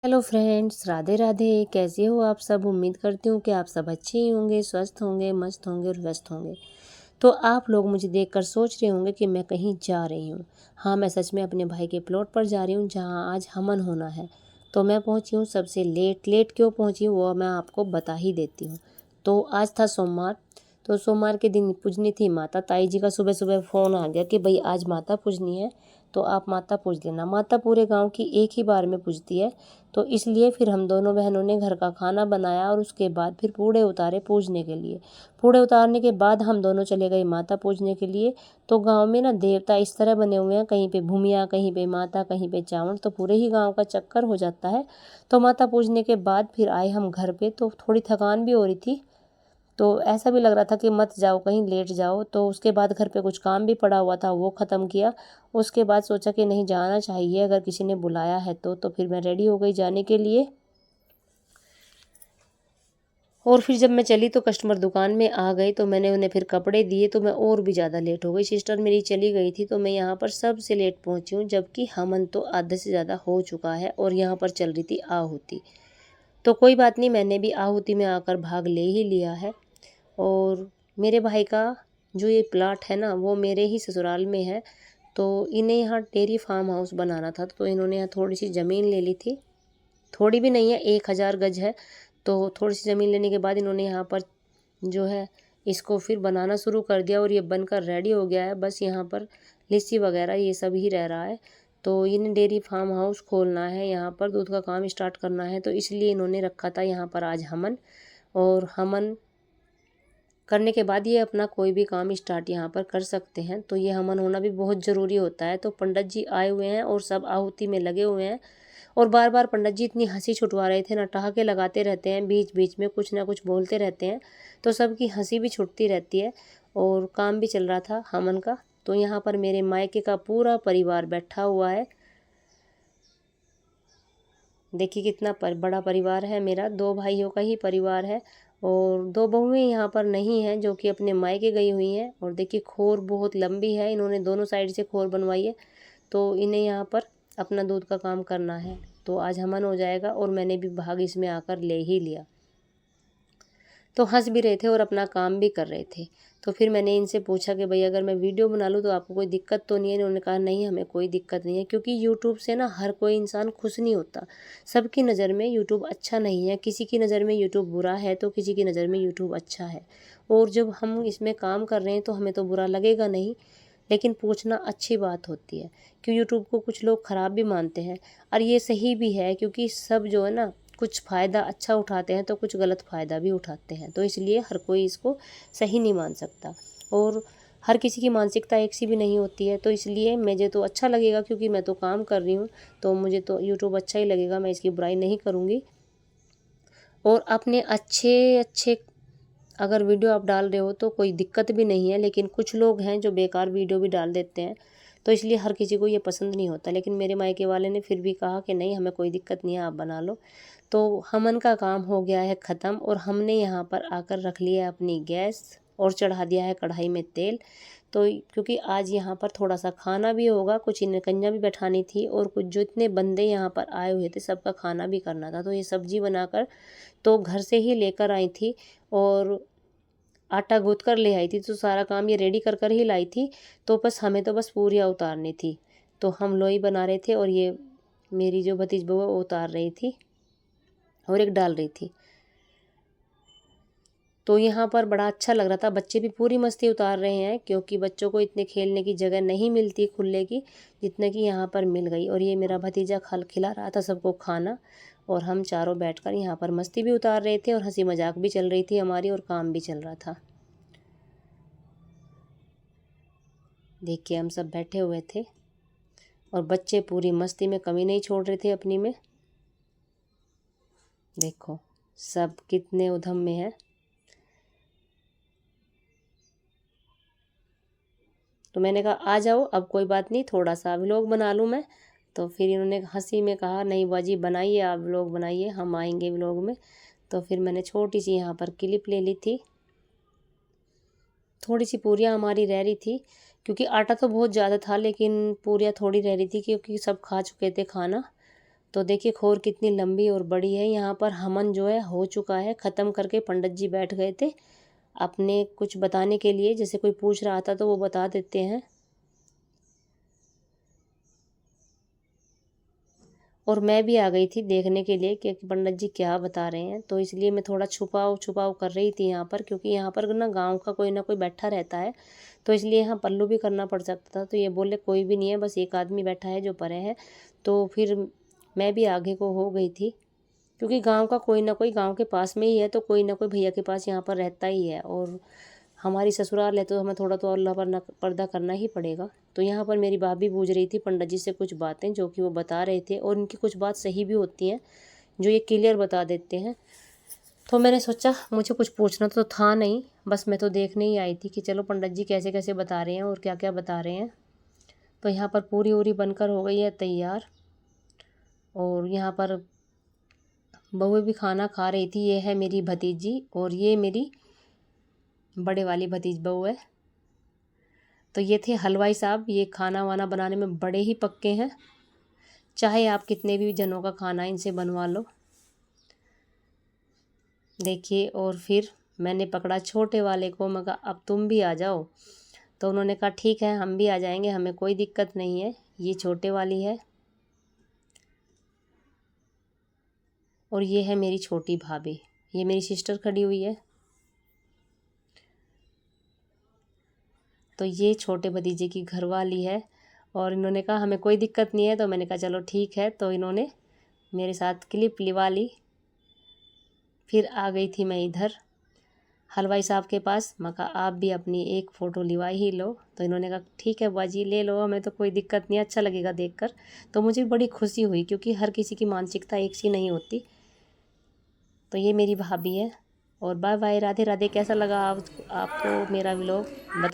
Hello friends, Radhe Radhe. कैसे हो आप सब? उम्मीद करती हूँ कि आप सब अच्छे ही होंगे, स्वस्थ होंगे, मस्त होंगे और व्यस्त होंगे। तो आप लोग मुझे देखकर सोच रहे होंगे कि मैं कहीं जा रही हूँ। हाँ, मैं सच में अपने भाई के प्लॉट पर जा रही हूँ जहाँ आज हवन होना है। तो मैं पहुँची हूँ सबसे लेट। लेट क्यों पहुँची हूँ वो मैं आपको बता ही देती हूँ। तो आज था सोमवार। तो सोमवार के दिन पूजनी थी माता। ताई जी का सुबह सुबह फ़ोन आ गया कि भाई आज माता पूजनी है, तो आप माता पूज लेना। माता पूरे गांव की एक ही बार में पूजती है। तो इसलिए फिर हम दोनों बहनों ने घर का खाना बनाया और उसके बाद फिर पूड़े उतारे पूजने के लिए। पूड़े उतारने के बाद हम दोनों चले गए माता पूजने के लिए। तो गांव में ना देवता इस तरह बने हुए हैं, कहीं पे भूमिया, कहीं पे माता, कहीं पे चावल, तो पूरे ही गांव का चक्कर हो जाता है। तो माता पूजने के बाद फिर आए हम घर पे। तो थोड़ी थकान भी हो रही थी, तो ऐसा भी लग रहा था कि मत जाओ कहीं, लेट जाओ। तो उसके बाद घर पे कुछ काम भी पड़ा हुआ था, वो ख़त्म किया। उसके बाद सोचा कि नहीं, जाना चाहिए, अगर किसी ने बुलाया है तो फिर मैं रेडी हो गई जाने के लिए। और फिर जब मैं चली तो कस्टमर दुकान में आ गए, तो मैंने उन्हें फिर कपड़े दिए, तो मैं और भी ज़्यादा लेट हो गई। सिस्टर मेरी चली गई थी, तो मैं यहाँ पर सबसे लेट पहुँची हूँ, जबकि हमन तो आधे से ज़्यादा हो चुका है और यहाँ पर चल रही थी आहुति। तो कोई बात नहीं, मैंने भी आहुति में आकर भाग ले ही लिया है। और मेरे भाई का जो ये प्लाट है ना, वो मेरे ही ससुराल में है। तो इन्हें यहाँ डेयरी फार्म हाउस बनाना था, तो इन्होंने यहाँ थोड़ी सी ज़मीन ले ली थी। थोड़ी भी नहीं है, 1000 गज है। तो थोड़ी सी ज़मीन लेने के बाद इन्होंने यहाँ पर जो है इसको फिर बनाना शुरू कर दिया और ये बनकर रेडी हो गया है। बस यहाँ पर लिस्सी वगैरह ये सब ही रह रहा है। तो इन्हें डेयरी फार्म हाउस खोलना है, यहाँ पर दूध का काम स्टार्ट करना है, तो इसलिए इन्होंने रखा था यहाँ पर आज हमन। और हमन करने के बाद ये अपना कोई भी काम स्टार्ट यहाँ पर कर सकते हैं। तो ये हवन होना भी बहुत ज़रूरी होता है। तो पंडित जी आए हुए हैं और सब आहुति में लगे हुए हैं। और बार बार पंडित जी इतनी हंसी छुटवा रहे थे ना, ठहाके लगाते रहते हैं, बीच बीच में कुछ ना कुछ बोलते रहते हैं। तो सबकी हंसी भी छुटती रहती है और काम भी चल रहा था हमन का। तो यहाँ पर मेरे मायके का पूरा परिवार बैठा हुआ है। देखिए कितना बड़ा परिवार है मेरा, 2 भाइयों का ही परिवार है। और 2 बहुएं यहाँ पर नहीं हैं जो कि अपने मायके गई हुई हैं। और देखिए खोर बहुत लंबी है, इन्होंने दोनों साइड से खोर बनवाई है। तो इन्हें यहाँ पर अपना दूध का काम करना है। तो आज हमन हो जाएगा और मैंने भी भाग इसमें आकर ले ही लिया। तो हंस भी रहे थे और अपना काम भी कर रहे थे। तो फिर मैंने इनसे पूछा कि भाई अगर मैं वीडियो बना लूँ तो आपको कोई दिक्कत तो नहीं है? इन्होंने कहा नहीं, हमें कोई दिक्कत नहीं है, क्योंकि यूट्यूब से ना हर कोई इंसान खुश नहीं होता। सबकी नज़र में यूट्यूब अच्छा नहीं है, किसी की नज़र में यूट्यूब बुरा है तो किसी की नज़र में यूट्यूब अच्छा है। और जब हम इसमें काम कर रहे हैं तो हमें तो बुरा लगेगा नहीं, लेकिन पूछना अच्छी बात होती है। कि यूट्यूब को कुछ लोग ख़राब भी मानते हैं, और ये सही भी है, क्योंकि सब जो है ना कुछ फ़ायदा अच्छा उठाते हैं तो कुछ गलत फ़ायदा भी उठाते हैं। तो इसलिए हर कोई इसको सही नहीं मान सकता। और हर किसी की मानसिकता एक सी भी नहीं होती है। तो इसलिए मुझे तो अच्छा लगेगा, क्योंकि मैं तो काम कर रही हूँ, तो मुझे तो यूट्यूब अच्छा ही लगेगा, मैं इसकी बुराई नहीं करूँगी। और अपने अच्छे अच्छे अगर वीडियो आप डाल रहे हो तो कोई दिक्कत भी नहीं है, लेकिन कुछ लोग हैं जो बेकार वीडियो भी डाल देते हैं। तो इसलिए हर किसी को ये पसंद नहीं होता। लेकिन मेरे मायके वाले ने फिर भी कहा कि नहीं, हमें कोई दिक्कत नहीं है, आप बना लो। तो हमन का काम हो गया है ख़त्म और हमने यहाँ पर आकर रख लिया है अपनी गैस और चढ़ा दिया है कढ़ाई में तेल। तो क्योंकि आज यहाँ पर थोड़ा सा खाना भी होगा, कुछ इन्हें कन्या भी बैठानी थी और कुछ जो इतने बंदे यहाँ पर आए हुए थे सबका खाना भी करना था। तो ये सब्जी बनाकर तो घर से ही लेकर आई थी और आटा गूँथ कर ले आई थी। तो सारा काम ये रेडी कर कर ही लाई थी। तो बस हमें तो बस पूरियाँ उतारनी थी। तो हम लोई बना रहे थे और ये मेरी जो भतीज बहू है वो उतार रही थी और एक डाल रही थी। तो यहाँ पर बड़ा अच्छा लग रहा था, बच्चे भी पूरी मस्ती उतार रहे हैं, क्योंकि बच्चों को इतने खेलने की जगह नहीं मिलती खुले की जितने की यहाँ पर मिल गई। और ये मेरा भतीजा खिला रहा था सबको खाना, और हम चारों बैठकर यहाँ पर मस्ती भी उतार रहे थे और हंसी मजाक भी चल रही थी हमारी और काम भी चल रहा था। देखिए हम सब बैठे हुए थे और बच्चे पूरी मस्ती में कमी नहीं छोड़ रहे थे अपनी में। देखो सब कितने उधम में है। तो मैंने कहा आ जाओ, अब कोई बात नहीं, थोड़ा सा व्लॉग बना लूँ मैं। तो फिर इन्होंने हंसी में कहा नहीं बाजी, बनाइए आप व्लॉग बनाइए, हम आएंगे व्लॉग में। तो फिर मैंने छोटी सी यहाँ पर क्लिप ले ली थी। थोड़ी सी पूरियाँ हमारी रह रही थी, क्योंकि आटा तो बहुत ज़्यादा था लेकिन पूरियाँ थोड़ी रह रही थी, क्योंकि सब खा चुके थे खाना। तो देखिए खोर कितनी लंबी और बड़ी है। यहाँ पर हवन जो है हो चुका है, ख़त्म करके पंडित जी बैठ गए थे अपने कुछ बताने के लिए। जैसे कोई पूछ रहा था तो वो बता देते हैं। और मैं भी आ गई थी देखने के लिए कि पंडित जी क्या बता रहे हैं। तो इसलिए मैं थोड़ा छुपाव छुपाव कर रही थी यहाँ पर, क्योंकि यहाँ पर ना गांव का कोई ना कोई बैठा रहता है, तो इसलिए यहाँ पल्लू भी करना पड़ सकता था। तो ये बोले कोई भी नहीं है, बस एक आदमी बैठा है जो परे है। तो फिर मैं भी आगे को हो गई थी, क्योंकि गांव का कोई ना कोई, गांव के पास में ही है तो कोई ना कोई भैया के पास यहाँ पर रहता ही है। और हमारी ससुराल है तो हमें थोड़ा तो अल्लाह पर पर्दा करना ही पड़ेगा। तो यहाँ पर मेरी भाभी पूछ रही थी पंडित जी से कुछ बातें, जो कि वो बता रहे थे, और उनकी कुछ बात सही भी होती हैं जो ये क्लियर बता देते हैं। तो मैंने सोचा मुझे कुछ पूछना तो था नहीं, बस मैं तो देखने ही आई थी कि चलो पंडित जी कैसे कैसे बता रहे हैं और क्या क्या बता रहे हैं। तो यहाँ पर पूरी उरी बनकर हो गई है तैयार, और यहाँ पर बहू भी खाना खा रही थी। ये है मेरी भतीजी और ये मेरी बड़े वाली भतीज बहू है। तो ये थे हलवाई साहब, ये खाना वाना बनाने में बड़े ही पक्के हैं, चाहे आप कितने भी जनों का खाना इनसे बनवा लो। देखिए, और फिर मैंने पकड़ा छोटे वाले को, मैं कहा अब तुम भी आ जाओ। तो उन्होंने कहा ठीक है हम भी आ जाएंगे, हमें कोई दिक्कत नहीं है। ये छोटे वाली है और ये है मेरी छोटी भाभी, ये मेरी सिस्टर खड़ी हुई है। तो ये छोटे भतीजे की घरवाली है, और इन्होंने कहा हमें कोई दिक्कत नहीं है। तो मैंने कहा चलो ठीक है। तो इन्होंने मेरे साथ क्लिप लिवा ली। फिर आ गई थी मैं इधर हलवाई साहब के पास, मैं कहा आप भी अपनी एक फ़ोटो लिवा ही लो। तो इन्होंने कहा ठीक है बुआ जी ले लो, हमें तो कोई दिक्कत नहीं, अच्छा लगेगा देखकर। तो मुझे बड़ी खुशी हुई, क्योंकि हर किसी की मानसिकता एक सी नहीं होती। तो ये मेरी भाभी है। और बाय बाय, राधे राधे। कैसा लगा आपको मेरा व्लॉग?